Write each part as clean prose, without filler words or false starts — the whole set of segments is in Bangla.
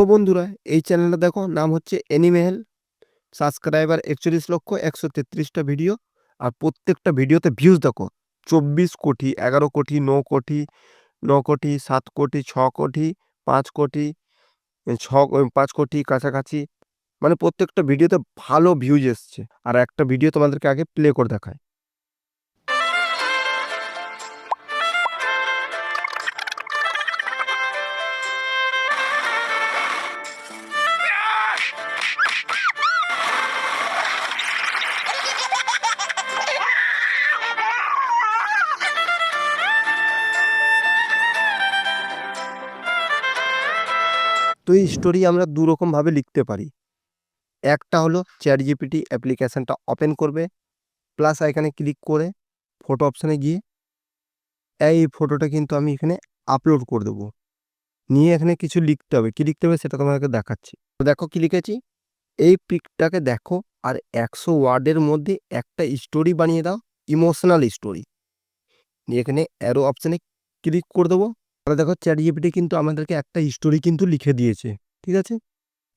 তো বন্ধুরা, এই চ্যানেলটা দেখো, নাম হচ্ছে অ্যানিমেল। সাবস্ক্রাইবার 41,133টা ভিডিও। আর প্রত্যেকটা ভিডিওতে ভিউজ দেখো 24 কোটি, 11 কোটি, 9 কোটি, 9 কোটি, 7 কোটি, 6 কোটি, 5 কোটি, 5 কোটি কাছাকাছি। মানে প্রত্যেকটা ভিডিওতে ভালো ভিউজ এসছে। আর একটা ভিডিও তোমাদেরকে আগে প্লে করে দেখায়। তো এই স্টোরি আমরা দুরকমভাবে লিখতে পারি। একটা হলো চ্যাটজিপিটি অ্যাপ্লিকেশনটা ওপেন করবে, প্লাস এখানে ক্লিক করে ফটো অপশানে গিয়ে এই ফটোটা কিন্তু আমি এখানে আপলোড করে দেবো। নিয়ে এখানে কিছু লিখতে হবে। কি লিখতে হবে সেটা তোমাকে দেখাচ্ছি। তো দেখো কি লিখেছি। এই পিকটাকে দেখো আর 100 ওয়ার্ডের মধ্যে একটা স্টোরি বানিয়ে দাও, ইমোশনাল স্টোরি। নিয়ে এখানে অ্যারো অপশানে ক্লিক করে দেবো। তাহলে দেখো চ্যাটজিপিটি কিন্তু আমাদেরকে একটা স্টোরি কিন্তু লিখে দিয়েছে। ঠিক আছে,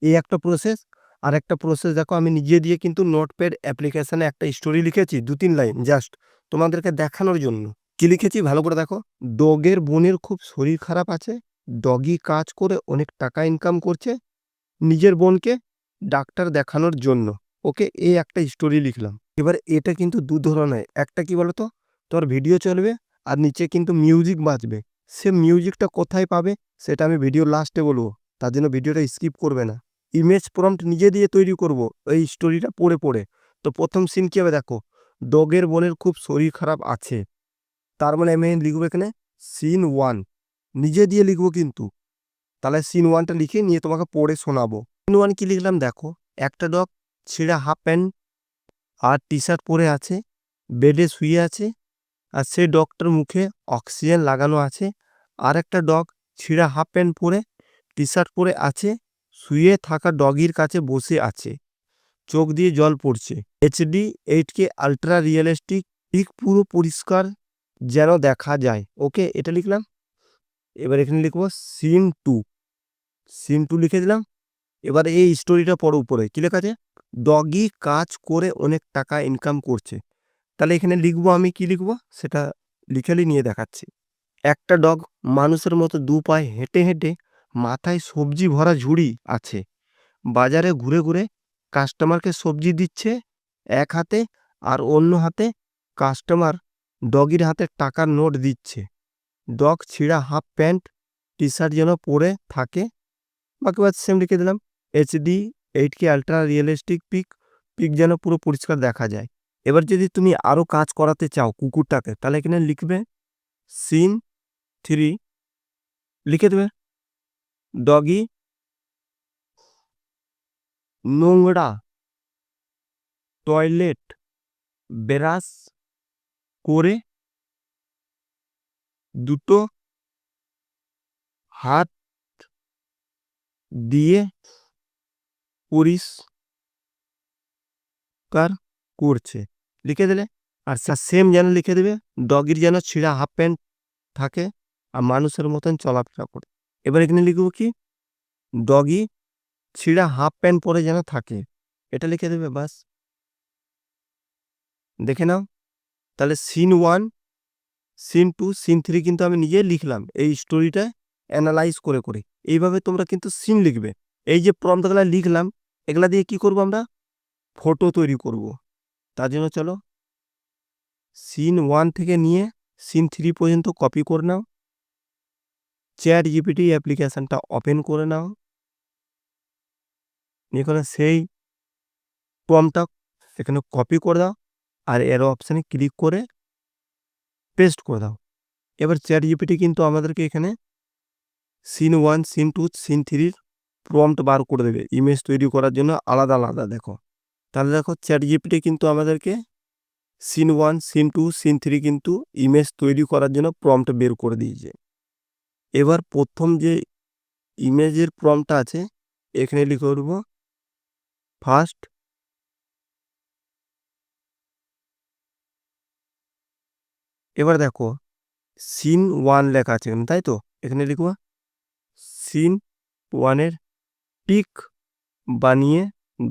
এই একটা প্রসেস। আর একটা প্রসেস দেখো, আমি নিজে দিয়ে কিন্তু নোটপ্যাড অ্যাপ্লিকেশানে একটা স্টোরি লিখেছি, 2-3 লাইন জাস্ট তোমাদেরকে দেখানোর জন্য। কি লিখেছি ভালো করে দেখো। ডগের বোনের খুব শরীর খারাপ আছে, ডগি কাজ করে অনেক টাকা ইনকাম করছে নিজের বোনকে ডাক্তার দেখানোর জন্য। ওকে, এই একটা স্টোরি লিখলাম। এবার এটা কিন্তু দু ধরনের। একটা কি বলতো, তোর ভিডিও চলবে আর নিচে কিন্তু মিউজিক বাজবে। সে মিউজিকটা কোথায় পাবে সেটা আমি ভিডিও লাস্টে বলবো, তার জন্য ভিডিওটা স্কিপ করবে না। ইমেজ প্রম্পট নিজে দিয়ে তৈরি করব এই স্টোরিটা পড়ে পড়ে। তো প্রথম সিন কী হবে দেখো, ডগের বোনের খুব শরীর খারাপ আছে। তার মানে আমি লিখবো এখানে সিন 1, নিজে দিয়ে লিখবো কিন্তু। তাহলে সিন 1টা লিখে নিয়ে তোমাকে পড়ে শোনাবো। সিন 1 কি লিখলাম দেখো, একটা ডগ ছেঁড়া হাফ প্যান্ট আর টি শার্ট পরে আছে, বেডে শুয়ে আছে, আর সেই ডগটার মুখে অক্সিজেন লাগানো আছে। আর একটা ডগ ছেঁড়া হাফ প্যান্ট পরে টি শার্ট পরে আছে, শুয়ে থাকা ডগির কাছে বসে আছে, চোখ দিয়ে জল পড়ছে। HD 8K আলট্রা রিয়েলিস্টিক, ঠিক পুরো পরিষ্কার যেন দেখা যায়। ওকে, এটা লিখলাম। এবার এখানে লিখবো সিন 2। সিন 2 লিখে দিলাম। এবার এই স্টোরিটা পড়ো উপরে কি লেখা আছে, ডগি কাজ করে অনেক টাকা ইনকাম করছে। তাহলে এখানে লিখবো, আমি কি লিখবো সেটা লিখেলি নিয়ে দেখাচ্ছি। একটা ডগ মানুষের মতো 2 পায়ে হেঁটে হেঁটে, মাথায় সবজি ভরা ঝুড়ি আছে, বাজারে ঘুরে ঘুরে কাস্টমারকে সবজি দিচ্ছে এক হাতে, আর অন্য হাতে কাস্টমার ডগির হাতে টাকার নোট দিচ্ছে। ডগ ছিঁড়া হাফ প্যান্ট টি শার্ট যেন পরে থাকে। বাকি বাদ সেম লিখে দিলাম। HD 8K ultra realistic pic, pic যেন পুরো পরিষ্কার দেখা যায়। এবার যদি তুমি আরও কাজ করাতে চাও কুকুরটাকে, তাহলে এখানে লিখবে সিন 3, লিখে দেবে ডগি নোংরা টয়লেট ব্রাশ করে দুটো হাত দিয়ে পরিষ্কার করছে। লিখে দিলে। আর সেম যেন লিখে দেবে ডগির যেন ছিঁড়া হাফ প্যান্ট থাকে আর মানুষের মতন চলাফেরা করে। এবার এখানে লিখব কি, ডগি ছিঁড়া হাফ প্যান্ট পরে যেন থাকে, এটা লিখে দেবে বাস। দেখে নাও। তাহলে সিন 1, সিন 2, সিন 3 কিন্তু আমি নিজে লিখলাম এই স্টোরিটা অ্যানালাইজ করে করে। এইভাবে তোমরা কিন্তু সিন লিখবে। এই যে প্রম্পটগুলো লিখলাম, এগুলা দিয়ে কি করব আমরা, ফটো তৈরি করব। তার জন্য চলো সিন 1 থেকে নিয়ে সিন 3 পর্যন্ত কপি করে নাও, চ্যাটজিপিটি অ্যাপ্লিকেশনটা ওপেন করে নাও, এখানে সেই প্রম্পটটা এখানে কপি করে দাও, আর এরো অপশানে ক্লিক করে পেস্ট করে দাও। এবার চ্যাটজিপিটি কিন্তু আমাদেরকে এখানে সিন 1, সিন 2, সিন 3 প্রম্পট বার করে দেবে ইমেজ তৈরি করার জন্য আলাদা আলাদা। দেখো, তাহলে দেখো চ্যাটজিপিটি কিন্তু আমাদেরকে সিন 1, সিন 2, সিন 3 কিন্তু ইমেজ তৈরি করার জন্য প্রম্পট বের করে দিয়েছে। এবার প্রথম যে ইমেজের প্রম্পটটা আছে এখানে লিখে দেব ফার্স্ট। এবার দেখো সিন 1 লেখা আছে এখানে, তাই তো? এখানে লিখব সিন 1 এর পিক বানিয়ে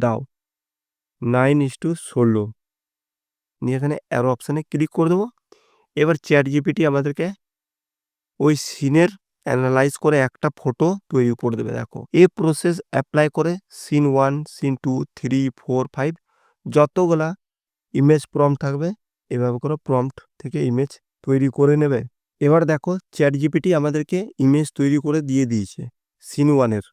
দাও 9:16 নিয়ে এখানে অ্যারো অপশানে ক্লিক করে দেবো। এবার চ্যাট জিপিটি আমাদেরকে ওই সিনের অ্যানালাইজ করে একটা ফটো তৈরি করে দেবে। দেখো এই প্রসেস অ্যাপ্লাই করে সিন 1, সিন 2, 3, 4, 5 যতগুলা ইমেজ প্রম্পট থাকবে এভাবে করে প্রম্পট থেকে ইমেজ তৈরি করে নেবে। এবার দেখো চ্যাট জিপিটি আমাদেরকে ইমেজ তৈরি করে দিয়ে দিয়েছে সিন 1-এর।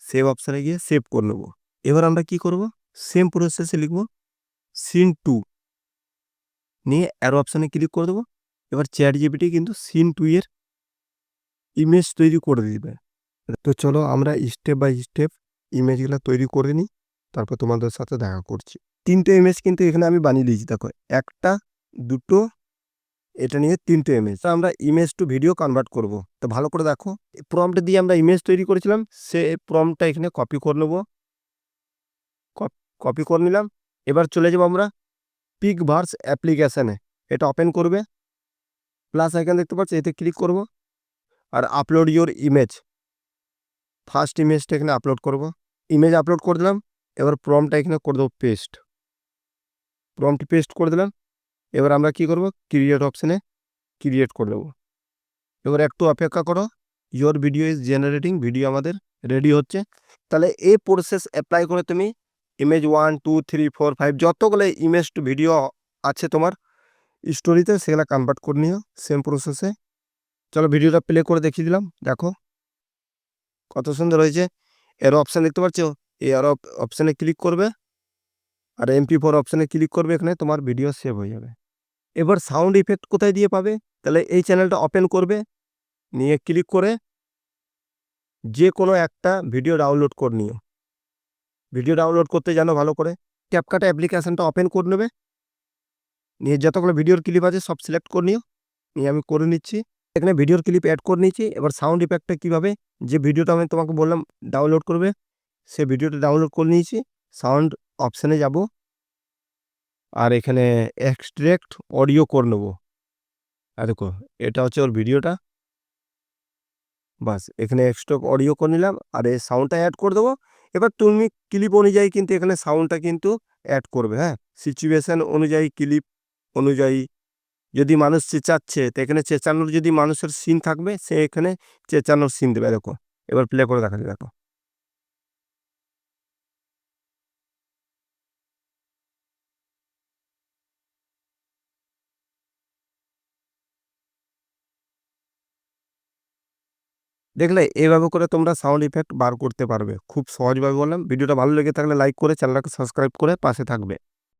সেভ অপশানে গিয়ে সেভ করে নেব। এবার আমরা কি করব, সেম প্রসেসে লিখব সিন 2 নিয়ে অ্যারো অপশানে ক্লিক করে দেবো। এবার চ্যাট জিপিটি কিন্তু সিন 2-এর ইমেজ তৈরি করে দিবে। তো চলো আমরা স্টেপ বাই স্টেপ ইমেজগুলো তৈরি করে নিই, তারপর তোমাদের সাথে দেখা করছি। 3টে ইমেজ কিন্তু এখানে আমি বানিয়ে দিয়েছি। দেখো 1টা 2টো, এটা নিয়ে 3টে ইমেজ। তো আমরা ইমেজ টু ভিডিও কনভার্ট করব। তো ভালো করে দেখো, প্রম্পট দিয়ে আমরা ইমেজ তৈরি করেছিলাম, সে প্রম্পটটা এখানে কপি করে নেব। কপি করে নিলাম। এবার চলে যাব আমরা পিকভার্স অ্যাপ্লিকেশানে। এটা ওপেন করবে, প্লাস আইকন দেখতে পাচ্ছি, এতে ক্লিক করব। আর আপলোড ইওর ইমেজ, ফার্স্ট ইমেজটা এখানে আপলোড করব। ইমেজ আপলোড করে দিলাম। এবার প্রম্পটটা এখানে করে দেবো পেস্ট। প্রম্পট পেস্ট করে দিলাম। এবার আমরা কি করব, ক্রিয়েট অপশানে ক্রিয়েট করে দেবো। এবার একটু অপেক্ষা করো, your video is generating, video আমাদের রেডি হচ্ছে। তাহলে এই প্রসেস অ্যাপ্লাই করে তুমি ইমেজ 1, 2, 3, 4, 5 যতগুলো ইমেজ টু ভিডিও আছে তোমার স্টোরিতে সেগুলো কনভার্ট করে নিও সেম প্রসেসে। চলো ভিডিওটা প্লে করে দেখিয়ে দিলাম। দেখো কত সুন্দর হয়েছে। এর অপশান দেখতে পাচ্ছ, এই আর অপশানে ক্লিক করবে আর MP4 অপশানে ক্লিক করবে, এখানে তোমার ভিডিও সেভ হয়ে যাবে। এবার সাউন্ড ইফেক্ট কোথায় দিয়ে পাবে, তাহলে এই চ্যানেলটা ওপেন করবে, নিয়ে ক্লিক করে যে কোনো একটা ভিডিও ডাউনলোড করে নিও। ভিডিও ডাউনলোড করতে জানো ভালো করে, ক্যাপকাট অ্যাপ্লিকেশানটা ওপেন করে নেবে, নিয়ে যতগুলো ভিডিওর ক্লিপ আছে সব সিলেক্ট করে নিও। নিয়ে আমি করে নিচ্ছি, এখানে ভিডিওর ক্লিপ অ্যাড করে নিচ্ছি। এবার সাউন্ড ইফেক্টটা কীভাবে, যে ভিডিওটা আমি তোমাকে বললাম ডাউনলোড করবে, সে ভিডিওটা ডাউনলোড করে নিয়েছি। সাউন্ড অপশানে যাব আর এখানে এক্সট্র্যাক্ট অডিও করে নেব। আর দেখো এটা হচ্ছে ওর ভিডিওটা, বাস এখানে এক্সট্র্যাক্ট অডিও করে নিলাম আর এই সাউন্ডটা অ্যাড করে দেবো। এবার তুমি ক্লিপ অনুযায়ী কিন্তু এখানে সাউন্ডটা কিন্তু অ্যাড করবে। হ্যাঁ, সিচুয়েশান অনুযায়ী, ক্লিপ অনুযায়ী। যদি মানুষ চেঁচাচ্ছে তো এখানে চেঁচানোর যদি মানুষের সিন থাকবে সে এখানে চেঁচানোর সিন দেবে। দেখো এবার প্লে করে দেখাচ্ছি। দেখো দেখলে এভাবে করে তোমরা সাউন্ড ইফেক্ট বার করতে পারবে, খুব সহজভাবে বললাম। ভিডিওটা ভালো লেগে থাকলে লাইক করে চ্যানেলটাকে সাবস্ক্রাইব করে পাশে থাকবে।